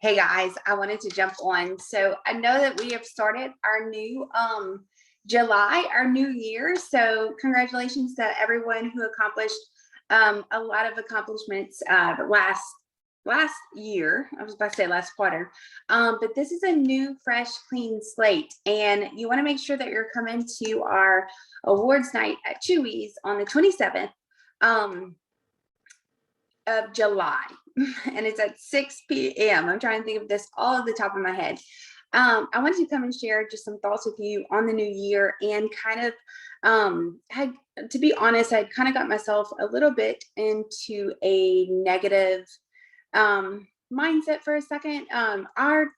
Hey guys, I wanted to jump on. So I know that we have started our new July, our new year. So congratulations to everyone who accomplished a lot of accomplishments last year. I was about to say last quarter. But this is a new, fresh, clean slate. And you want to make sure that you're coming to our awards night at Chewy's on the 27th. Of July, and it's at 6 p.m. I'm trying to think of this all at the top of my head. I wanted to come and share just some thoughts with you on the new year, and kind of had, to be honest, I kind of got myself a little bit into a negative mindset for a second. Our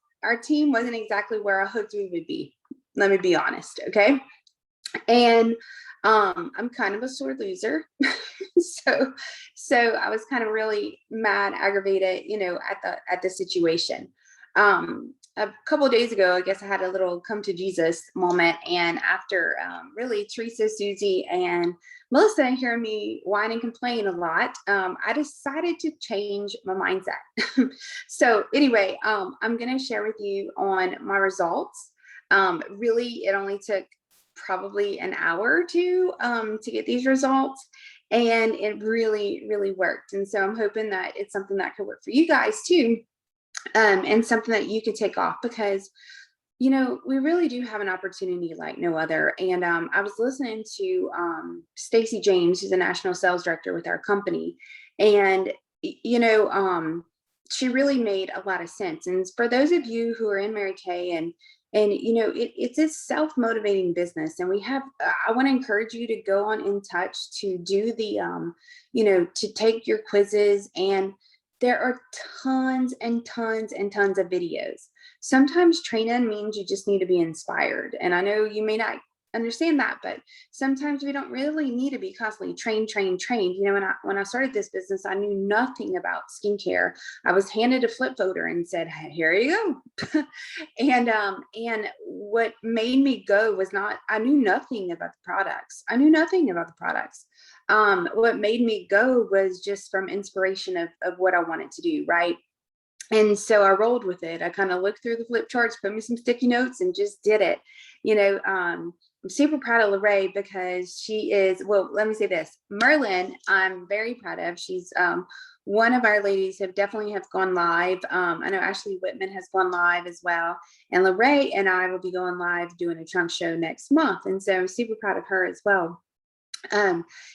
team wasn't exactly where I hoped we would be. Let me be honest, okay? And I'm kind of a sore loser. so I was kind of really mad, aggravated, at the situation. A couple of days ago, I guess I had a little come to Jesus moment. And after really Teresa, Susie, and Melissa hearing me whine and complain a lot, I decided to change my mindset. So anyway, I'm going to share with you on my results. Really, it only took probably an hour or two to get these results, and it really worked. And so I'm hoping that it's something that could work for you guys too, and something that you could take off, because we really do have an opportunity like no other. And I was listening to Stacy James, who's a national sales director with our company, and she really made a lot of sense. And for those of you who are in Mary Kay, and it's a self-motivating business, and I want to encourage you to go on In Touch to do the to take your quizzes, and there are tons and tons and tons of videos. Sometimes training means you just need to be inspired, and I know you may not understand that, but sometimes we don't really need to be constantly trained. When I started this business, I knew nothing about skincare. I was handed a flip folder and said, hey, here you go. and what made me go was not, I knew nothing about the products. What made me go was just from inspiration of what I wanted to do, right? And so I rolled with it. I kind of looked through the flip charts, put me some sticky notes, and just did it. I'm super proud of Lorraine, because she is, well, let me say this. Merlin, I'm very proud of. She's one of our ladies have definitely have gone live. I know Ashley Whitman has gone live as well. And Lorraine and I will be going live doing a trunk show next month. And so I'm super proud of her as well.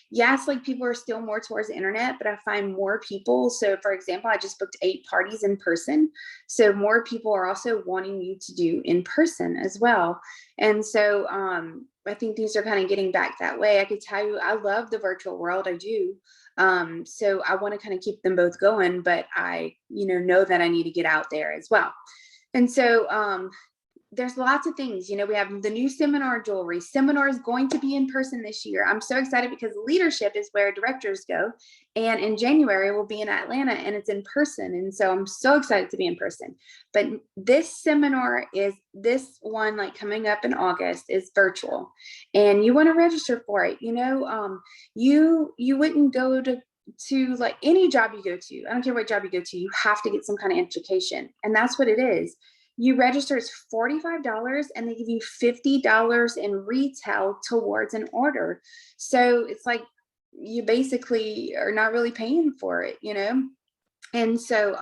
Yes, like people are still more towards the internet, but I find more people. So for example, I just booked 8 parties in person. So more people are also wanting you to do in person as well. And so, I think things are kind of getting back that way. I could tell you, I love the virtual world. I do. So I want to kind of keep them both going, but I, know that I need to get out there as well. And so, there's lots of things, we have the new seminar jewelry. Seminar is going to be in person this year. I'm so excited, because leadership is where directors go. And in January, we'll be in Atlanta, and it's in person. And so I'm so excited to be in person. But this seminar this one, like coming up in August, is virtual, and you want to register for it. You wouldn't go to like any job you go to. I don't care what job you go to. You have to get some kind of education. And that's what it is. You register, it's $45, and they give you $50 in retail towards an order. So it's like you basically are not really paying for it, And so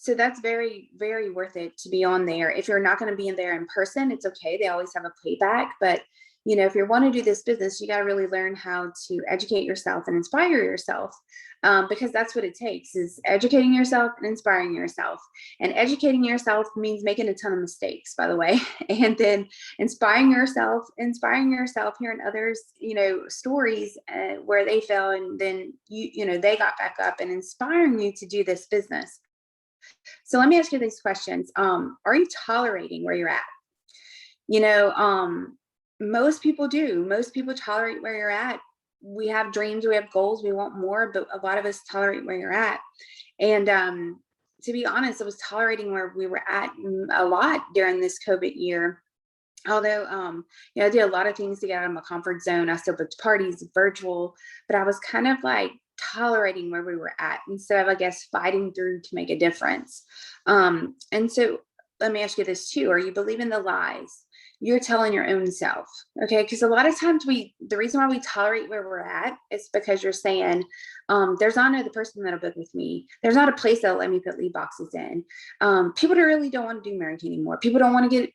that's very, very worth it to be on there. If you're not going to be in there in person, it's okay. They always have a playback. But if you want to do this business, you got to really learn how to educate yourself and inspire yourself, because that's what it takes, is educating yourself and inspiring yourself. And educating yourself means making a ton of mistakes, by the way, and then inspiring yourself, hearing others, stories where they fell, and then they got back up, and inspiring you to do this business. So let me ask you these questions. Are you tolerating where you're at? Most people do. Most people tolerate where you're at. We have dreams, we have goals, we want more, but a lot of us tolerate where you're at. And to be honest, I was tolerating where we were at a lot during this COVID year. Although, I did a lot of things to get out of my comfort zone. I still booked parties virtual, but I was kind of like tolerating where we were at instead of, I guess, fighting through to make a difference. And so let me ask you this too. Are you believing the lies you're telling your own self? Okay. Because a lot of times the reason why we tolerate where we're at is because you're saying, there's not another person that'll book with me. There's not a place that'll let me put lead boxes in. People really don't want to do Mary Kay anymore. People don't want to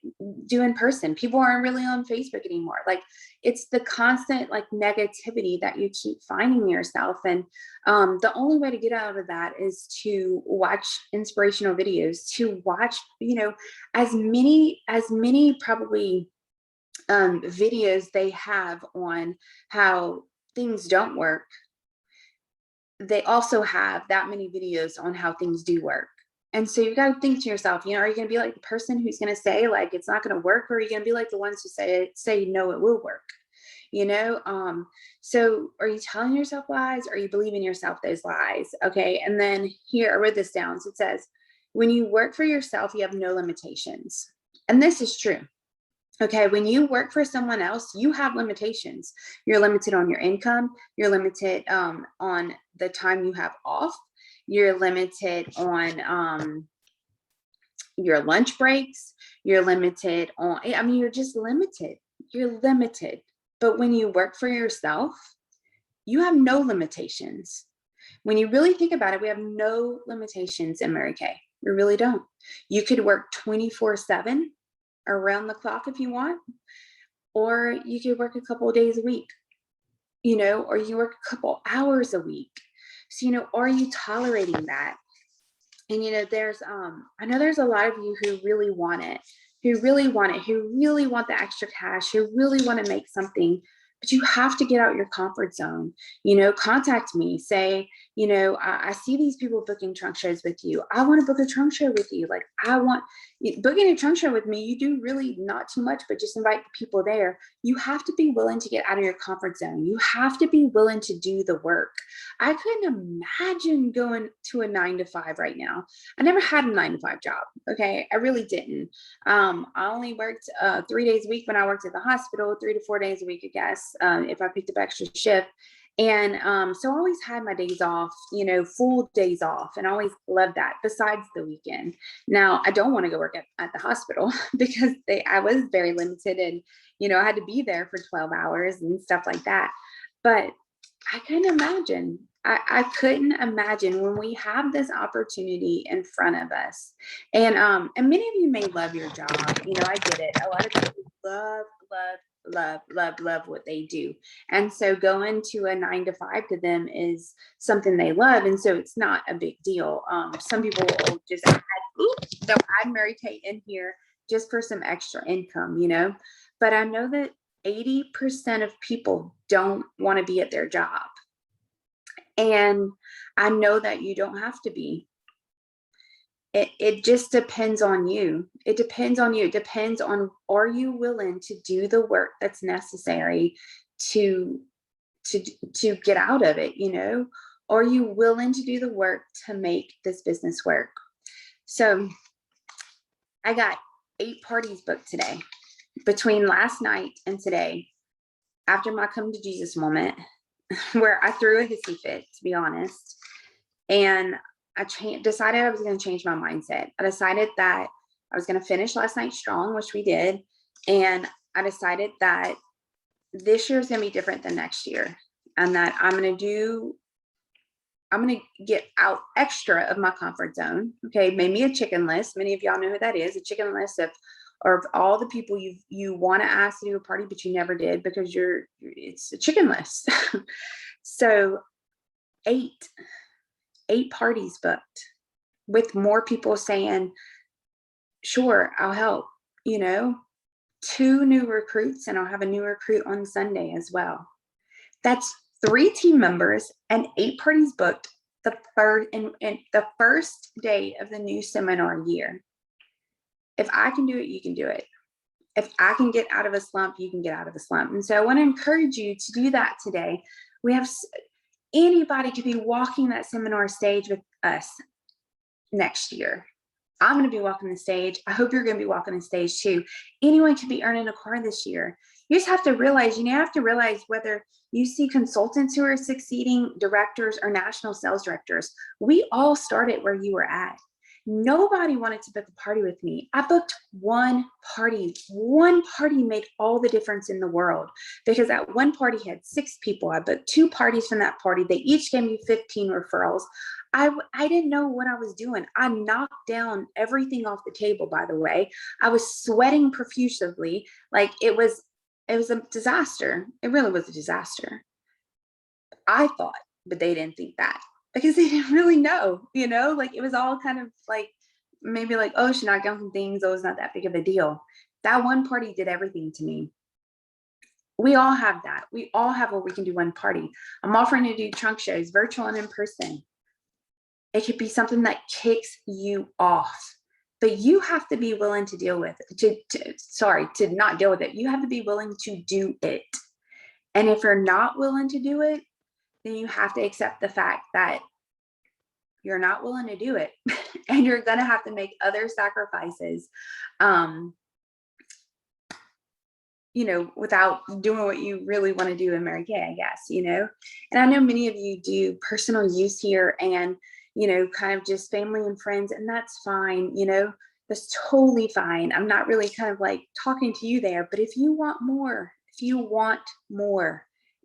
do in person. People aren't really on Facebook anymore. Like, it's the constant like negativity that you keep finding yourself. And the only way to get out of that is to watch inspirational videos, to watch, as many probably videos they have on how things don't work. They also have that many videos on how things do work. And so you got to think to yourself, are you going to be like the person who's going to say like it's not going to work, or are you going to be like the ones who say no, it will work? So are you telling yourself lies, or are you believing yourself those lies? Okay. And then here, I wrote this down. So it says, when you work for yourself, you have no limitations. And this is true. Okay. When you work for someone else, you have limitations. You're limited on your income. You're limited on the time you have off. You're limited on your lunch breaks. You're limited on, you're just limited. You're limited. But when you work for yourself, you have no limitations. When you really think about it, we have no limitations in Mary Kay. We really don't. You could work 24/7 around the clock if you want, or you could work a couple of days a week, or you work a couple hours a week. So, are you tolerating that? And, I know there's a lot of you who really want it, who really want the extra cash, who really want to make something, but you have to get out your comfort zone. Contact me, say, I see these people booking trunk shows with you. I want to book a trunk show with you. Like, booking a trunk show with me, you do really not too much, but just invite the people there. You have to be willing to get out of your comfort zone. You have to be willing to do the work. I couldn't imagine going to a 9-to-5 right now. I never had a 9-to-5 job. Okay. I really didn't. I only worked 3 days a week when I worked at the hospital, 3 to 4 days a week, I guess, if I picked up extra shift. And so I always had my days off, full days off, and I always loved that, besides the weekend. Now, I don't want to go work at the hospital because I was very limited, and, I had to be there for 12 hours and stuff like that. But I couldn't imagine. I couldn't imagine when we have this opportunity in front of us. And many of you may love your job. I get it. A lot of people love what they do. And so going to a 9-to-5 to them is something they love. And so it's not a big deal. Some people will just they'll add Mary Kay in here just for some extra income, but I know that 80% of people don't want to be at their job. And I know that you don't have to be. It just depends on you. It depends on you. It depends on, are you willing to do the work that's necessary to get out of it, Are you willing to do the work to make this business work? So I got 8 parties booked today. Between last night and today, after my come to Jesus moment, where I threw a hissy fit, to be honest, and I decided I was going to change my mindset. I decided that I was going to finish last night strong, which we did. And I decided that this year is going to be different than next year, and that I'm going to get out extra of my comfort zone. Okay. Made me a chicken list. Many of y'all know who that is. A chicken list of all the people you want to ask to do a party, but you never did because it's a chicken list. So 8 parties booked, with more people saying, sure, I'll help, 2 new recruits, and I'll have a new recruit on Sunday as well. That's 3 team members and 8 parties booked the first day of the new seminar year. If I can do it, you can do it. If I can get out of a slump, you can get out of a slump. And so I want to encourage you to do that today. Anybody could be walking that seminar stage with us next year. I'm going to be walking the stage. I hope you're going to be walking the stage too. Anyone can be earning a car this year. You just have to realize, you have to realize whether you see consultants who are succeeding, directors, or national sales directors, we all started where you were at. Nobody wanted to book a party with me. I booked one party. One party made all the difference in the world, because that one party had 6 people. I booked 2 parties from that party. They each gave me 15 referrals. I didn't know what I was doing. I knocked down everything off the table, by the way. I was sweating profusely. Like it was a disaster. It really was a disaster. I thought, but they didn't think that, because they didn't really know, like it was all kind of like, maybe like, oh, she knocked down some things. Oh, it's not that big of a deal. That one party did everything to me. We all have that. We all have where we can do one party. I'm offering to do trunk shows, virtual and in person. It could be something that kicks you off, but you have to be willing to deal with it, to not deal with it. You have to be willing to do it. And if you're not willing to do it, then you have to accept the fact that you're not willing to do it and you're going to have to make other sacrifices, without doing what you really want to do in Mary Kay, I guess, and I know many of you do personal use here and, kind of just family and friends, and that's fine. That's totally fine. I'm not really kind of like talking to you there, but if you want more,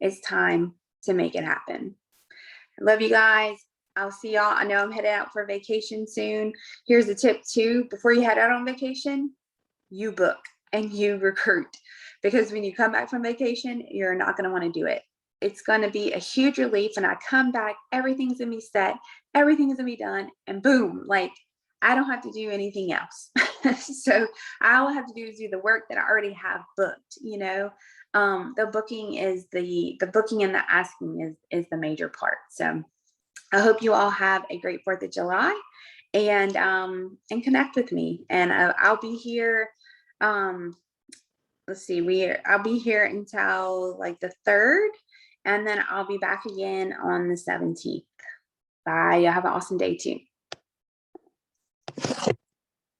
it's time to make it happen. I love you guys. I'll see y'all. I know I'm headed out for vacation soon. Here's a tip too. Before you head out on vacation, you book and you recruit, because when you come back from vacation, you're not going to want to do it. It's going to be a huge relief. And I come back, everything's going to be set, everything's going to be done, and boom, like I don't have to do anything else. So all I have to do is do the work that I already have booked. The booking is the booking and the asking is the major part. So I hope you all have a great 4th of July, and connect with me. And I'll be here. Let's see, I'll be here until like the 3rd, and then I'll be back again on the 17th. Bye. Y'all have an awesome day too.